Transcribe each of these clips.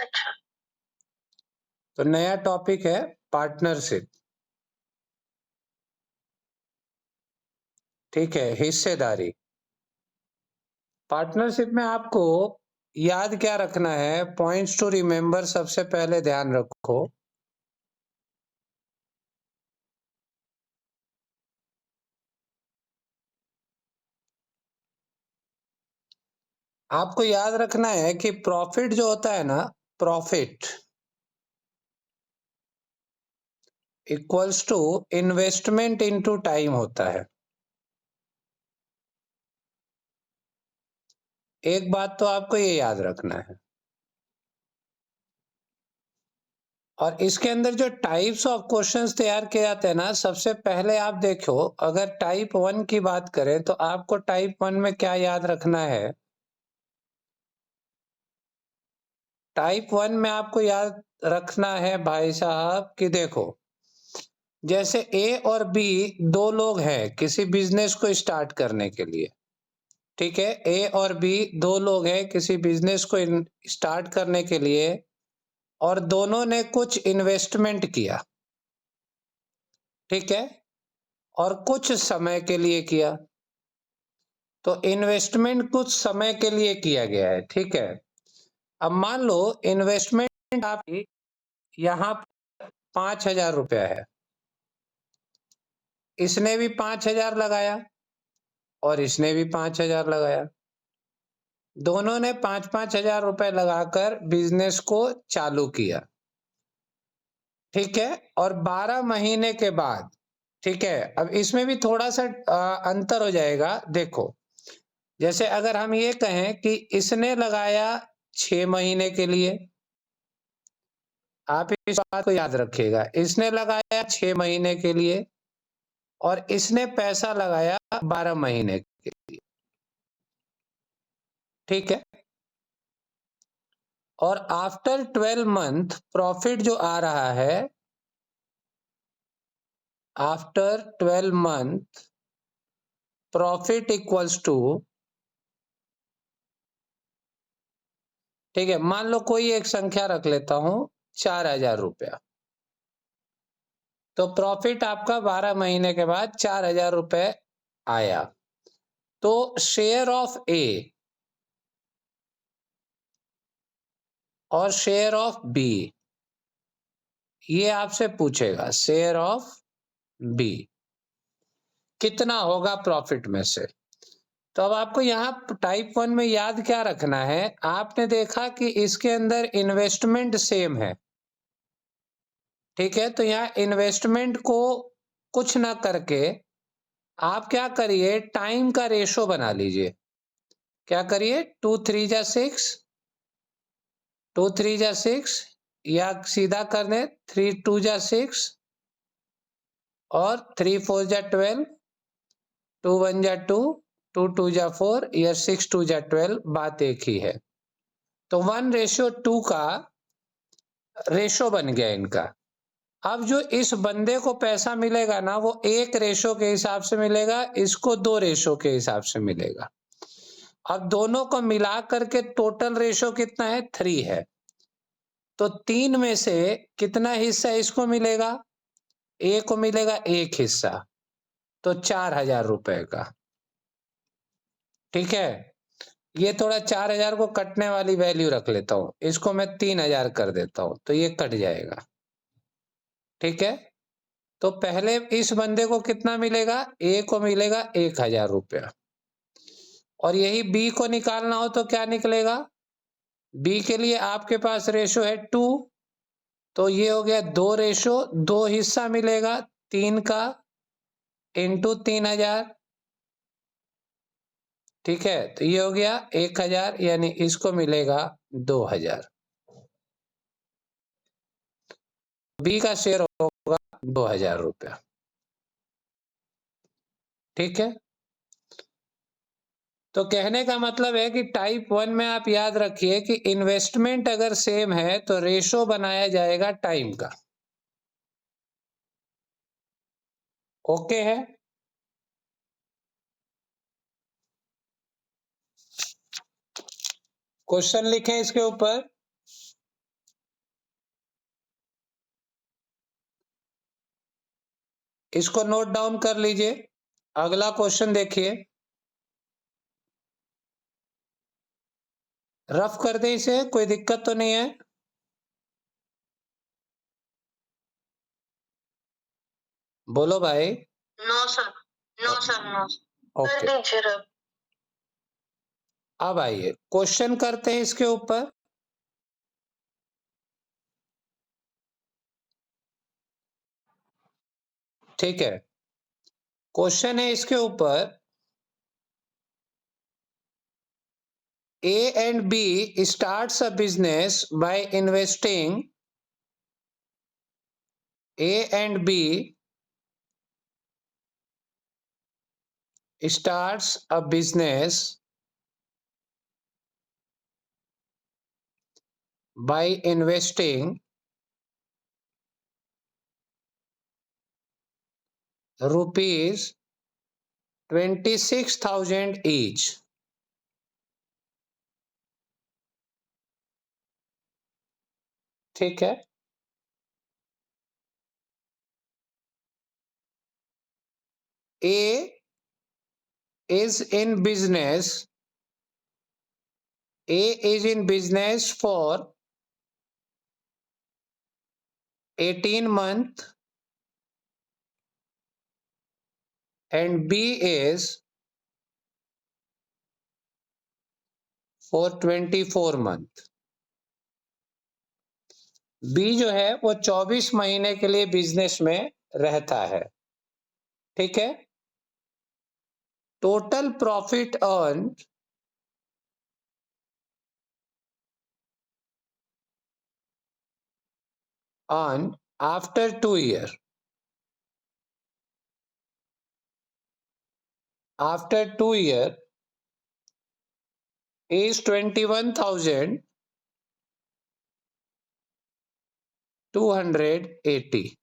अच्छा। तो नया टॉपिक है पार्टनरशिप। ठीक है, हिस्सेदारी। पार्टनरशिप में आपको याद क्या रखना है, पॉइंट्स टू रिमेंबर, सबसे पहले ध्यान रखो। आपको याद रखना है कि प्रॉफिट जो होता है ना, profit equals to investment into time होता है। एक बात तो आपको ये याद रखना है। और इसके अंदर जो टाइप्स ऑफ क्वेश्चंस तैयार किए जाते हैं ना, सबसे पहले आप देखो, अगर टाइप 1 की बात करें तो आपको टाइप 1 में क्या याद रखना है। टाइप 1 में आपको याद रखना है भाई साहब कि देखो, जैसे ए और बी दो लोग हैं किसी बिजनेस को स्टार्ट करने के लिए। ठीक है, ए और बी दो लोग हैं किसी बिजनेस को स्टार्ट करने के लिए, और दोनों ने कुछ इन्वेस्टमेंट किया। ठीक है, और कुछ समय के लिए किया। तो इन्वेस्टमेंट कुछ समय के लिए किया गया है। ठीक है, अब मान लो इन्वेस्टमेंट आपकी यहाँ 5,000 रुपया है, इसने भी 5,000 लगाया और इसने भी 5,000 लगाया। दोनों ने 5,500 रुपए लगाकर बिजनेस को चालू किया। ठीक है, और 12 महीने के बाद, ठीक है, अब इसमें भी थोड़ा सा अंतर हो जाएगा। देखो, जैसे अगर हम ये कहें कि इसने लगाया 6 महीने के लिए, आप इस बात को याद रखिएगा, इसने लगाया 6 महीने के लिए और इसने पैसा लगाया 12 महीने के लिए। ठीक है, और आफ्टर 12 मंथ प्रॉफिट जो आ रहा है, after 12 month profit equals to, ठीक है, मान लो कोई एक संख्या रख लेता हूं, 4,000 रुपया। तो प्रॉफिट आपका 12 महीने के बाद 4,000 रुपए आया। तो शेयर ऑफ ए और शेयर ऑफ बी, ये आपसे पूछेगा शेयर ऑफ बी कितना होगा प्रॉफिट में से। तो अब आपको यहाँ टाइप 1 में याद क्या रखना है, आपने देखा कि इसके अंदर इन्वेस्टमेंट सेम है। ठीक है, तो यहाँ इन्वेस्टमेंट को कुछ ना करके आप क्या करिए, टाइम का रेशो बना लीजिए। क्या करिए, 2 3 जा 6, 2 3 जा 6, या सीधा कर दें 3 2 जा 6 और 3 4 जा 12, 2 1 जा 2, 2 2 जा 4 या 6 2 जा 12, बात एक ही है। तो 1:2 का रेशो बन गया इनका। अब जो इस बंदे को पैसा मिलेगा ना, वो 1 रेशो के हिसाब से मिलेगा, इसको 2 रेशो के हिसाब से मिलेगा। अब दोनों को मिला करके टोटल रेशो कितना है, 3 है। तो 3 में से कितना हिस्सा इसको मिलेगा, ए को मिलेगा 1 हिस्सा, तो 4,000 रुपए का। ठीक है, ये थोड़ा 4,000 को कटने वाली वैल्यू रख लेता हूं, इसको मैं 3,000 कर देता हूं, तो ये कट जाएगा। ठीक है, तो पहले इस बंदे को कितना मिलेगा, ए को मिलेगा 1,000 रुपया, और यही बी को निकालना हो तो क्या निकलेगा, बी के लिए आपके पास रेशो है 2, तो ये हो गया 2 रेशो, 2 हिस्सा मिलेगा 3 का इंटू 3,000। ठीक है, तो ये हो गया 1,000, यानी इसको मिलेगा 2,000। बी का शेयर होगा 2,000 रुपया। ठीक है, तो कहने का मतलब है कि टाइप 1 में आप याद रखिए कि इन्वेस्टमेंट अगर सेम है तो रेशो बनाया जाएगा टाइम का। ओके है, क्वेश्चन लिखें इसके ऊपर। इसको नोट डाउन कर लीजिए। अगला क्वेश्चन देखिए, रफ कर दें इसे, कोई दिक्कत तो नहीं है? बोलो भाई। No sir, no sir, no sir. कर ओके, दीजिए रफ। अब आइए क्वेश्चन करते हैं इसके ऊपर। ठीक है, क्वेश्चन है इसके ऊपर, A and B starts a business by investing. A and B starts a business by investing rupees 26,000 each. ठीक है, A is in business. A is in business for 18 months and B is for 24 months. B जो है वो 24 महीने के लिए business में रहता है। ठीक है, total profit earn after 2 years. After 2 years is 21,280.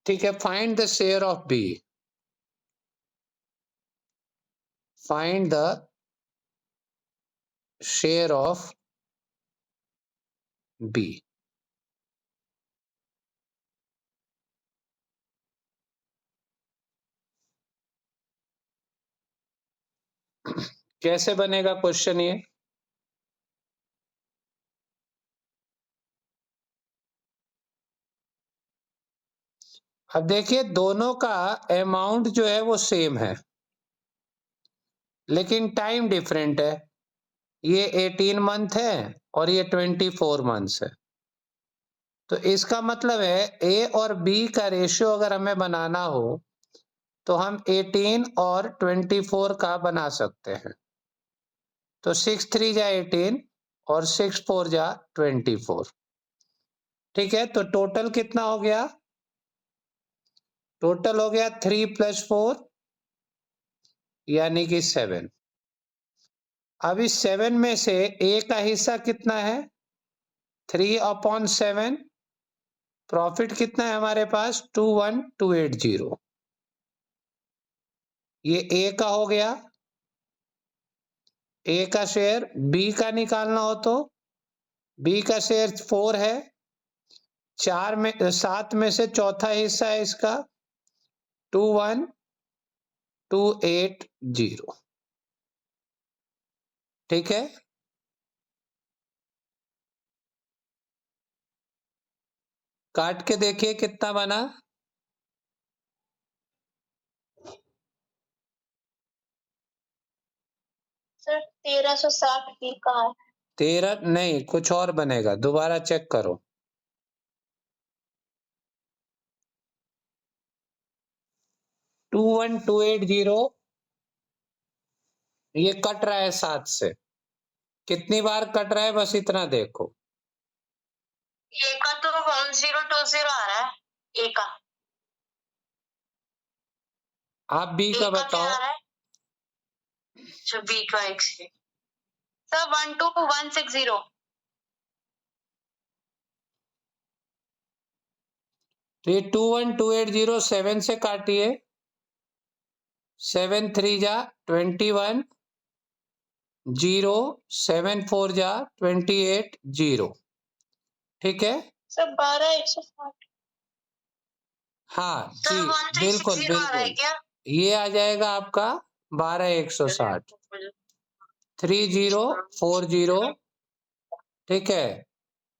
ठीक है, find the share of B. Find the share of B. कैसे बनेगा क्वेश्चन ये? अब देखिए दोनों का अमाउंट जो है वो सेम है, लेकिन टाइम डिफरेंट है। ये 18 मंथ है और ये 24 मंथ्स है। तो इसका मतलब है ए और बी का रेशियो अगर हमें बनाना हो तो हम 18 और 24 का बना सकते हैं। तो 6 3 जा 18 और 6 4 जा 24। ठीक है, तो टोटल कितना हो गया? टोटल हो गया 3 + 4 यानी कि 7। अब इस 7 में से ए का हिस्सा कितना है? 3/7। प्रॉफिट कितना है हमारे पास? 21,280। ये ए का हो गया। ए का शेयर बी का निकालना हो तो बी का शेयर 4 है, 7 में से चौथा हिस्सा है इसका 21,280। ठीक है, काट के देखिए कितना बना। सर 1360 की का है। 13 नहीं, कुछ और बनेगा, दोबारा चेक करो। 21,280 ये कट रहा है 7 से। कितनी बार कट रहा है बस इतना देखो। ए का तो 1020 आ रहा है। ए का, आप बी का बताओ। बी का एक सर 12,160। तो ये 21,280 7 से काटिए। 7 3 जा 21 0, 7 4 जा 28 0। ठीक है, सर 12,160। हाँ सर जी, 1360 बिल्कुल आ रहा है बिल्कुल क्या? ये आ जाएगा आपका 12,160 3040 ठीक है,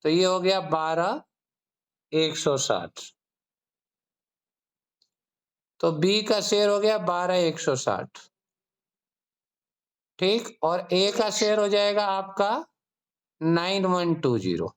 तो ये हो गया 12,160 तो बी का शेयर हो गया 12,160 ठीक, और ए का शेयर हो जाएगा आपका 9120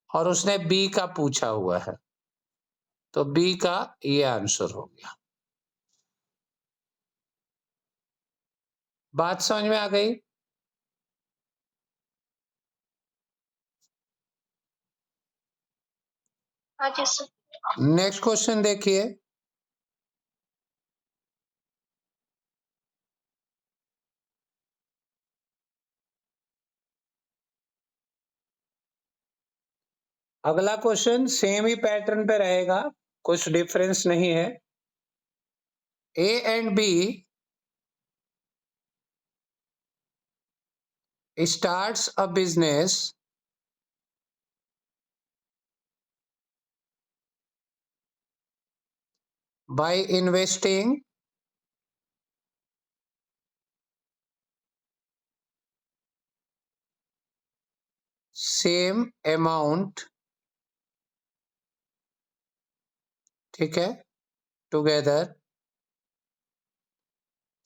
और उसने बी का पूछा हुआ है तो बी का ये आंसर हो गया। बात समझ में आ गई? हाँ जी सर। नेक्स्ट क्वेश्चन देखिए, अगला क्वेश्चन सेम ही पैटर्न पे रहेगा, कुछ डिफरेंस नहीं है। A and B starts a business by investing same amount, ठीक है, टुगेदर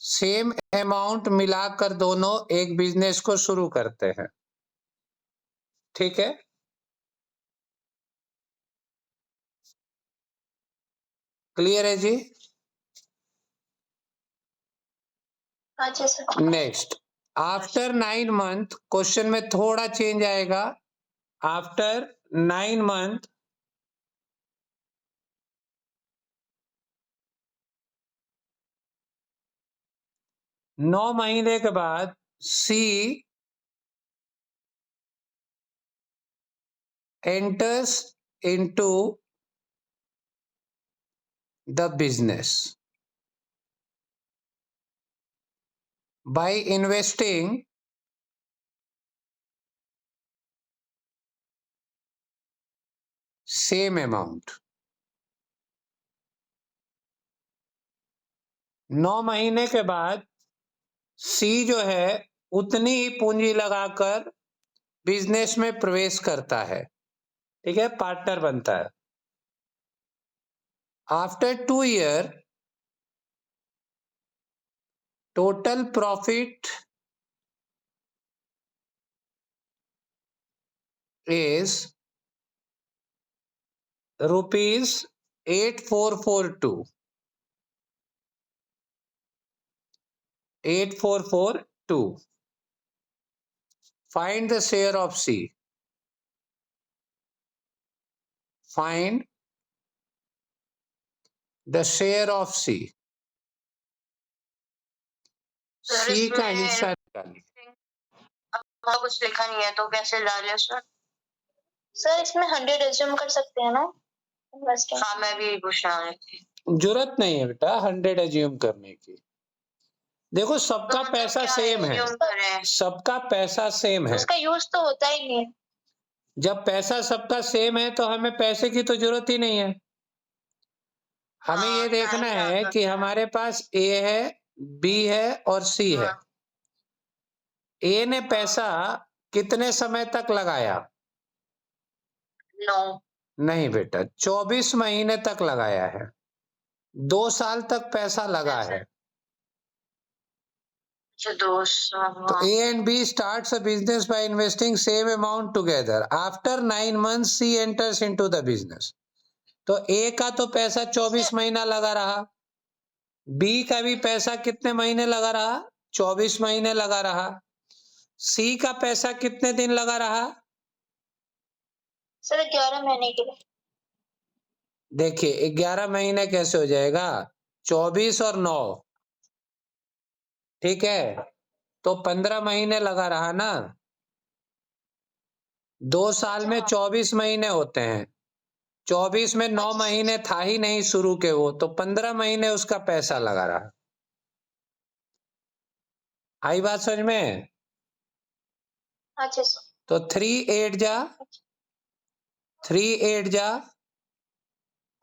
सेम अमाउंट मिलाकर दोनों एक बिजनेस को शुरू करते हैं, ठीक है। क्लियर है जी? हाँ जी sir. Next, after 9 month, question में थोड़ा चेंज आएगा। आफ्टर 9 मंथ नौ महीने के बाद सी enters into the business by investing same amount। 9 महीने के बाद सी जो है उतनी ही पूंजी लगाकर बिजनेस में प्रवेश करता है, ठीक है, पार्टनर बनता है। After 2 year total profit is rupees 8442 find the share of C. Find the share of C. Sir C का इसमें हिस्सा निकालिए। कुछ लिखा नहीं है तो कैसे डाले सर? सर इसमें 100 एज्यूम कर सकते हैं ना इन्वेस्टिंग? हाँ मैं भी पूछना रही थी। जरूरत नहीं है बेटा 100 एज्यूम करने की। देखो सबका तो पैसा क्या सेम है, assume करें? सबका पैसा सेम है। उसका यूज तो होता ही नहीं है। जब पैसा सबका सेम है तो हमें पैसे की तो जरूरत ही नहीं है। हमें हाँ, ये देखना time है ज्यादा कि था। हमारे पास ए है, बी है और सी है। हाँ, ए ने पैसा कितने समय तक लगाया? 9। नहीं बेटा 24 महीने तक लगाया है, 2 साल तक पैसा लगा है। अच्छा 2 साल। तो A and B starts a business by investing same amount together. After 9 months, C enters into the business. तो A का तो पैसा 24 महीना लगा रहा, B का भी पैसा कितने महीने लगा रहा? 24 महीने लगा रहा। C का पैसा कितने दिन लगा रहा? सर 11 महीने के लिए। देखिए 11 महीने कैसे हो जाएगा? 24 और 9, ठीक है, तो 15 महीने लगा रहा ना। 2 साल में 24 महीने होते हैं, 24 में 9 महीने था ही नहीं शुरू के, वो तो 15 महीने उसका पैसा लगा रहा। आई बात समझ में? अच्छा सर। तो 3 8 जा 3 8 जा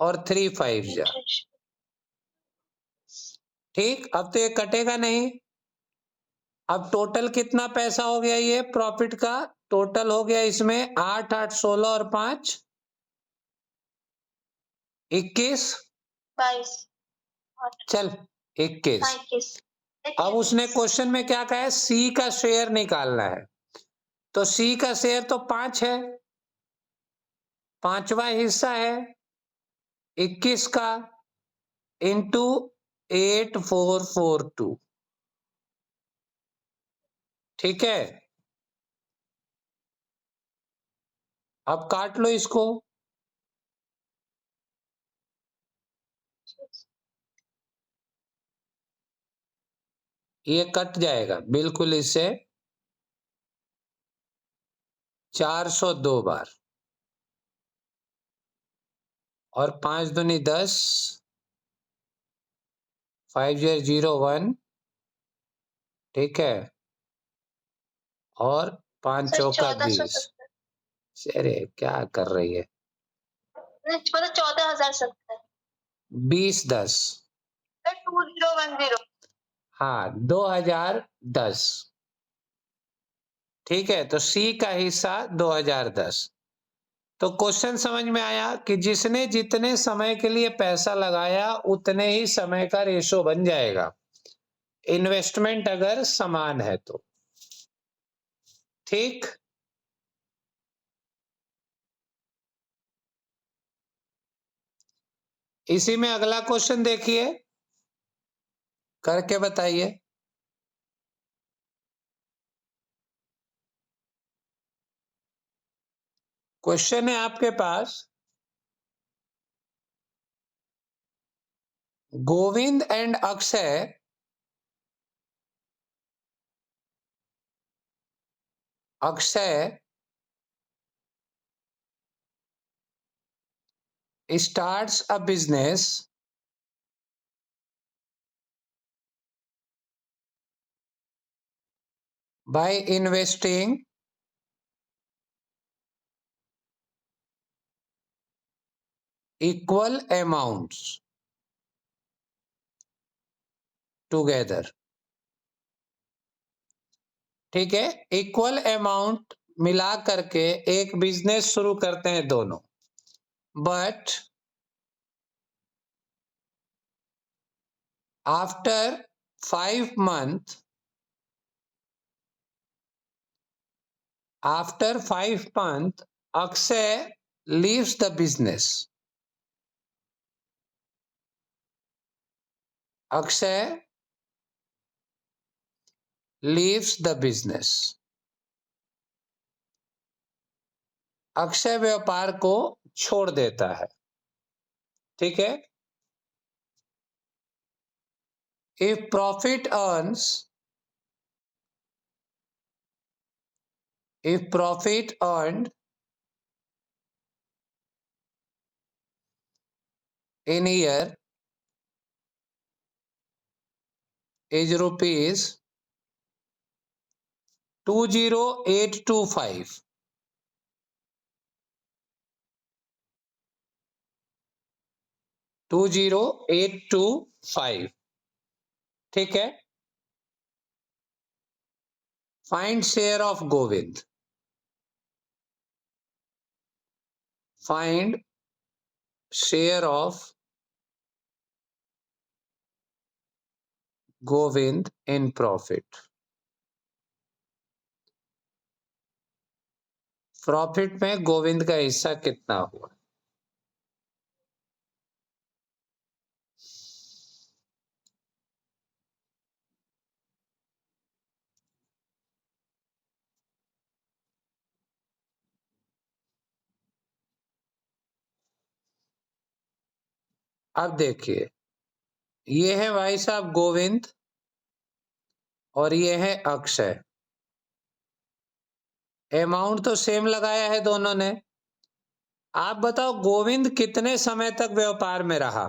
और 3 5 जा। ठीक, अब तो ये कटेगा नहीं। अब टोटल कितना पैसा हो गया? ये प्रॉफिट का टोटल हो गया इसमें 8 8 16 और 5 21 22 चल 21। अब उसने क्वेश्चन में क्या कहा है? सी का शेयर निकालना है। तो सी का शेयर तो 5 है, 5वां हिस्सा है 21 का इंटू 8442। ठीक है, अब काट लो इसको। ये कट जाएगा बिल्कुल इससे 402 बार और 5 दूनी 10 5001। ठीक है, और 5 चौका 20। अरे क्या कर रही है? 14,070 20 10 2010। हाँ 2010। ठीक है, तो सी का हिस्सा 2010। तो क्वेश्चन समझ में आया कि जिसने जितने समय के लिए पैसा लगाया उतने ही समय का रेशो बन जाएगा, इन्वेस्टमेंट अगर समान है तो। ठीक, इसी में अगला क्वेश्चन देखिए, करके बताइए। क्वेश्चन है आपके पास, Govind and Akshay starts a business by investing equal amounts together। ठीक है, इक्वल अमाउंट मिला करके एक बिजनेस शुरू करते हैं दोनों, but after 5 months Akshay leaves the business. Akshay leaves the business. Akshay व्यापार को छोड़ देता है। ठीक है, if profit earned in year is rupees 20825। ठीक है, find share of Govind. Find share of Govind in profit. Profit में गोविंद का हिस्सा कितना हुआ? अब देखिए, ये है भाई साहब गोविंद और ये है अक्षय। अमाउंट तो सेम लगाया है दोनों ने। आप बताओ गोविंद कितने समय तक व्यापार में रहा?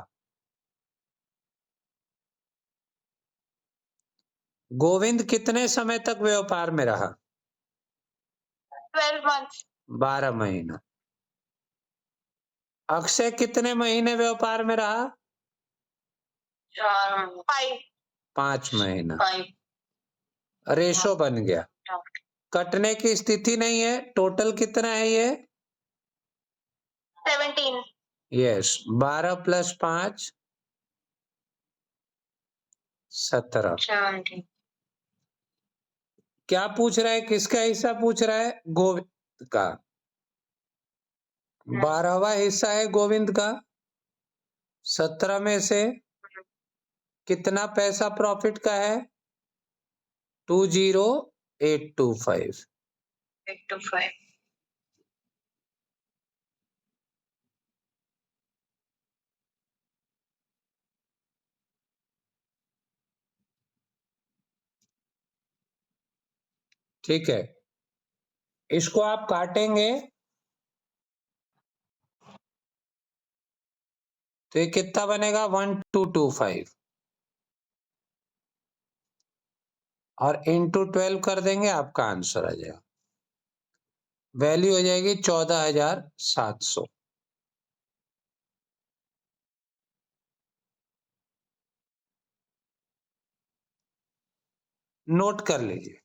गोविंद कितने समय तक व्यापार में रहा? 12 months। 12 महीना। अक्षय कितने महीने व्यापार में रहा? 5 महीना। रेशो बन गया। कटने की स्थिति नहीं है। टोटल कितना है ये? 17। यस, 12 + 5 17। 17। क्या पूछ रहा है? किसका हिस्सा पूछ रहा है? गोविंद का। 12वां हिस्सा है गोविंद का। 17 में से कितना पैसा प्रॉफिट का है? 20825। 825। ठीक है, इसको आप काटेंगे तो ये कितना बनेगा? 1225 और इंटू 12 कर देंगे, आपका आंसर आ जाएगा। वैल्यू हो जाएगी 14,700। नोट कर लीजिए।